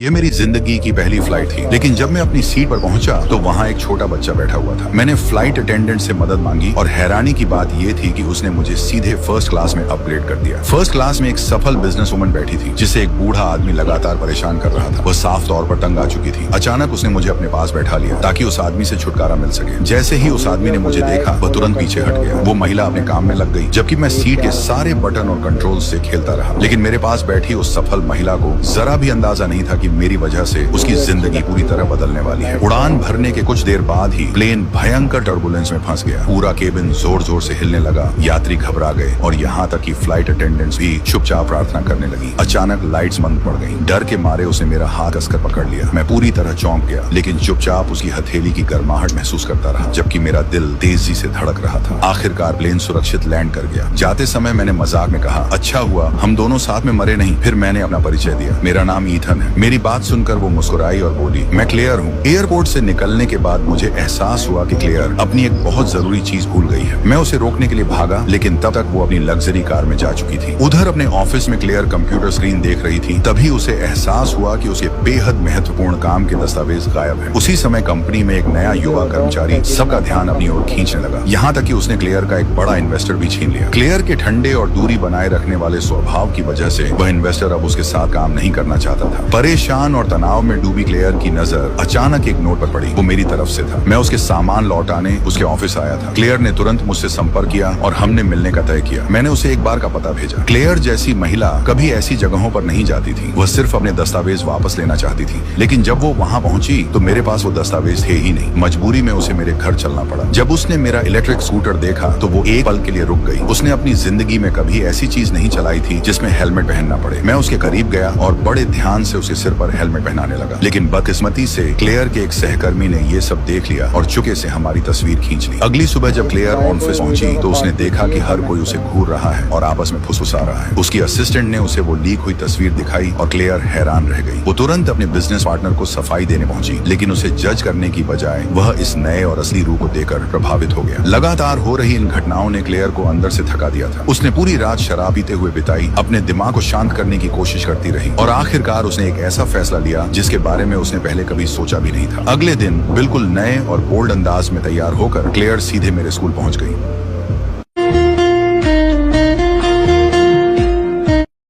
ये मेरी जिंदगी की पहली फ्लाइट थी, लेकिन जब मैं अपनी सीट पर पहुंचा तो वहाँ एक छोटा बच्चा बैठा हुआ था। मैंने फ्लाइट अटेंडेंट से मदद मांगी और हैरानी की बात ये थी कि उसने मुझे सीधे फर्स्ट क्लास में अपग्रेड कर दिया। फर्स्ट क्लास में एक सफल बिजनेस वुमन बैठी थी, जिसे एक बूढ़ा आदमी लगातार परेशान कर रहा था। वह साफ तौर पर तंग आ चुकी थी। अचानक उसने मुझे अपने पास बैठा लिया ताकि उस आदमी से छुटकारा मिल सके। जैसे ही उस आदमी ने मुझे देखा, वह तुरंत पीछे हट गया। वो महिला अपने काम में लग गई, जबकि मैं सीट के सारे बटन और कंट्रोल से खेलता रहा। लेकिन मेरे पास बैठी उस सफल महिला को जरा भी अंदाजा नहीं था कि मेरी वजह से उसकी जिंदगी पूरी तरह बदलने वाली है। उड़ान भरने के कुछ देर बाद ही प्लेन भयंकर टर्बुलेंस में फंस गया। पूरा केबिन जोर जोर से हिलने लगा। यात्री घबरा गए और यहाँ तक कि फ्लाइट अटेंडेंट्स भी चुपचाप प्रार्थना करने लगी। अचानक लाइट्स बंद पड़ गईं। डर के मारे उसने मेरा हाथ कसकर पकड़ लिया। मैं पूरी तरह चौंक गया, लेकिन चुपचाप उसकी हथेली की गर्माहट महसूस करता रहा, जबकि मेरा दिल तेजी से धड़क रहा था। आखिरकार प्लेन सुरक्षित लैंड कर गया। जाते समय मैंने मजाक में कहा, अच्छा हुआ हम दोनों साथ में मरे नहीं। फिर मैंने अपना परिचय दिया, मेरा नाम ईथन है। मेरी बात सुनकर वो मुस्कुराई और बोली, मैं क्लेयर हूँ। एयरपोर्ट से निकलने के बाद मुझे एहसास हुआ कि क्लेयर अपनी एक बहुत जरूरी चीज भूल गई है। मैं उसे रोकने के लिए भागा, लेकिन तब तक वो अपनी लग्जरी कार में जा चुकी थी। उधर अपने ऑफिस में क्लेयर कंप्यूटर स्क्रीन देख रही थी। तभी उसे एहसास हुआ कि उसके बेहद महत्वपूर्ण काम के दस्तावेज गायब है। उसी समय कंपनी में एक नया युवा कर्मचारी सबका ध्यान अपनी ओर खींचने लगा, यहाँ तक कि उसने क्लेयर का एक बड़ा इन्वेस्टर भी छीन लिया। क्लेयर के ठंडे और दूरी बनाए रखने वाले स्वभाव की वजह से वह इन्वेस्टर अब उसके साथ काम नहीं करना चाहता था। परेशान और तनाव में डूबी क्लेयर की नजर अचानक एक नोट पर पड़ी। वो मेरी तरफ से था। मैं उसके सामान लौटाने उसके ऑफिस आया था। क्लेयर ने तुरंत मुझसे संपर्क किया और हमने मिलने का तय किया। मैंने उसे एक बार का पता भेजा। क्लेयर जैसी महिला कभी ऐसी जगहों पर नहीं जाती थी। वह सिर्फ अपने दस्तावेज वापस लेना चाहती थी, लेकिन जब वो वहाँ पहुंची तो मेरे पास वो दस्तावेज थे ही नहीं। मजबूरी में उसे मेरे घर चलना पड़ा। जब उसने मेरा इलेक्ट्रिक स्कूटर देखा तो वो एक पल के लिए रुक गई। उसने अपनी जिंदगी में कभी ऐसी चीज नहीं चलाई थी जिसमें हेलमेट पहनना पड़े। मैं उसके करीब गया और बड़े ध्यान से उसके सिर पर हेलमेट पहनाने लगा, लेकिन बदकिस्मती से क्लेयर के एक सहकर्मी ने ये सब देख लिया और चुके से हमारी तस्वीर खींच ली। अगली सुबह जब क्लेयर ऑफिस पहुंची तो उसने देखा कि हर कोई उसे घूर रहा है और आपस में फुसफुसा रहा है। उसकी असिस्टेंट ने उसे वो लीक हुई तस्वीर दिखाई और क्लेयर हैरान रह गई। वो तुरंत अपने बिजनेस पार्टनर को सफाई देने पहुंची, लेकिन उसे जज करने की बजाय वह इस नए और असली रूप को देखकर प्रभावित हो गया। लगातार हो रही इन घटनाओं ने क्लेयर को अंदर से थका दिया था। उसने पूरी रात शराब पीते हुए बिताई, अपने दिमाग को शांत करने की कोशिश करती रही और आखिरकार उसने एक ऐसा फैसला लिया जिसके बारे में उसने पहले कभी सोचा भी नहीं था। अगले दिन बिल्कुल नए और बोल्ड अंदाज में तैयार होकर क्लेयर सीधे मेरे स्कूल पहुंच गई।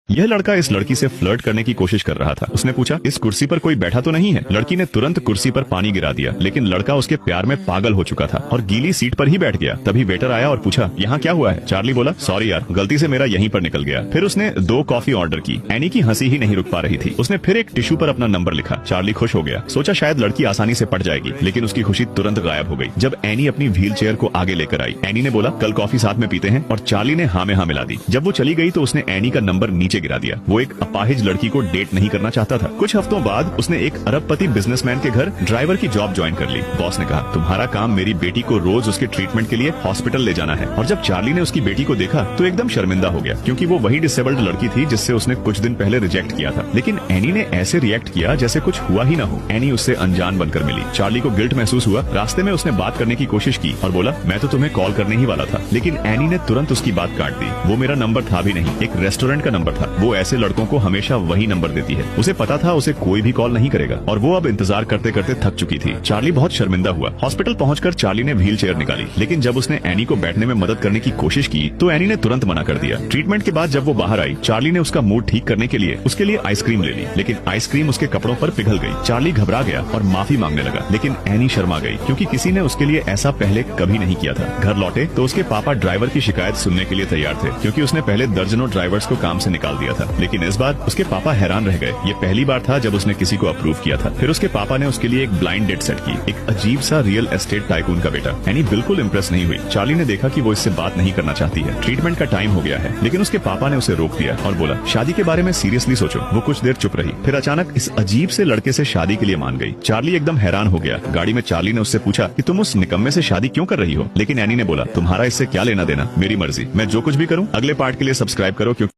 यह लड़का इस लड़की से फ्लर्ट करने की कोशिश कर रहा था। उसने पूछा, इस कुर्सी पर कोई बैठा तो नहीं है? लड़की ने तुरंत कुर्सी पर पानी गिरा दिया, लेकिन लड़का उसके प्यार में पागल हो चुका था और गीली सीट पर ही बैठ गया। तभी वेटर आया और पूछा, यहाँ क्या हुआ है? चार्ली बोला, सॉरी यार, गलती से मेरा यहीं पर निकल गया। फिर उसने 2 कॉफी ऑर्डर की। एनी की हंसी ही नहीं रुक पा रही थी। उसने फिर एक टिश्यू पर अपना नंबर लिखा। चार्ली खुश हो गया। सोचा शायद लड़की आसानी से पट जाएगी, लेकिन उसकी खुशी तुरंत गायब हो गई जब एनी अपनी व्हील चेयर को आगे लेकर आई। एनी ने बोला, कल कॉफी साथ में पीते हैं, और चार्ली ने हाँ में हाँ मिला दी। जब वो चली गई तो उसने एनी का नंबर नीचे गिरा दिया। वो एक अपाहिज लड़की को डेट नहीं करना चाहता था। कुछ हफ्तों बाद उसने एक अरबपति बिजनेसमैन के घर ड्राइवर की जॉब ज्वाइन कर ली। बॉस ने कहा, तुम्हारा काम मेरी बेटी को रोज उसके ट्रीटमेंट के लिए हॉस्पिटल ले जाना है। और जब चार्ली ने उसकी बेटी को देखा तो एकदम शर्मिंदा हो गया, क्योंकि वो वही डिसेबल्ड लड़की थी जिससे उसने कुछ दिन पहले रिजेक्ट किया था। लेकिन एनी ने ऐसे रिएक्ट किया जैसे कुछ हुआ ही ना हो। एनी उससे अनजान बनकर मिली। चार्ली को गिल्ट महसूस हुआ। रास्ते में उसने बात करने की कोशिश की और बोला, मैं तो तुम्हें कॉल करने ही वाला था। लेकिन एनी ने तुरंत उसकी बात काट दी। वो मेरा नंबर था भी नहीं, एक रेस्टोरेंट का नंबर था। वो ऐसे लड़कों को हमेशा वही नंबर देती है। उसे पता था उसे कोई भी कॉल नहीं करेगा और वो अब इंतजार करते करते थक चुकी थी। चार्ली बहुत शर्मिंदा हुआ। हॉस्पिटल पहुंचकर चार्ली ने व्हील चेयर निकाली, लेकिन जब उसने एनी को बैठने में मदद करने की कोशिश की तो एनी ने तुरंत मना कर दिया। ट्रीटमेंट के बाद जब वो बाहर आई, चार्ली ने उसका मूड ठीक करने के लिए उसके लिए आइसक्रीम ले ली, लेकिन आइसक्रीम उसके कपड़ों पर पिघल गई। चार्ली घबरा गया और माफी मांगने लगा, लेकिन एनी शर्मा गई, क्योंकि किसी ने उसके लिए ऐसा पहले कभी नहीं किया था। घर लौटे तो उसके पापा ड्राइवर की शिकायत सुनने के लिए तैयार थे, क्योंकि उसने पहले दर्जनों ड्राइवर्स को काम से निकाल दिया था। लेकिन इस बार उसके पापा हैरान रह गए। ये पहली बार था जब उसने किसी को अप्रूव किया था। फिर उसके पापा ने उसके लिए एक ब्लाइंड डेट सेट की, एक अजीब सा रियल एस्टेट टाइकून का बेटा। एनी बिल्कुल इम्प्रेस नहीं हुई। चार्ली ने देखा कि वो इससे बात नहीं करना चाहती है। ट्रीटमेंट का टाइम हो गया है, लेकिन उसके पापा ने उसे रोक दिया और बोला, शादी के बारे में सीरियसली सोचो। वो कुछ देर चुप रही, फिर अचानक इस अजीब से लड़के से शादी के लिए मान गई। चार्ली एकदम हैरान हो गया। गाड़ी में चार्ली ने उससे पूछा कि तुम उस निकम्मे से शादी क्यों कर रही हो? लेकिन एनी ने बोला, तुम्हारा इससे क्या लेना देना, मेरी मर्जी, मैं जो कुछ भी करूँ। अगले पार्ट के लिए सब्सक्राइब करो, क्योंकि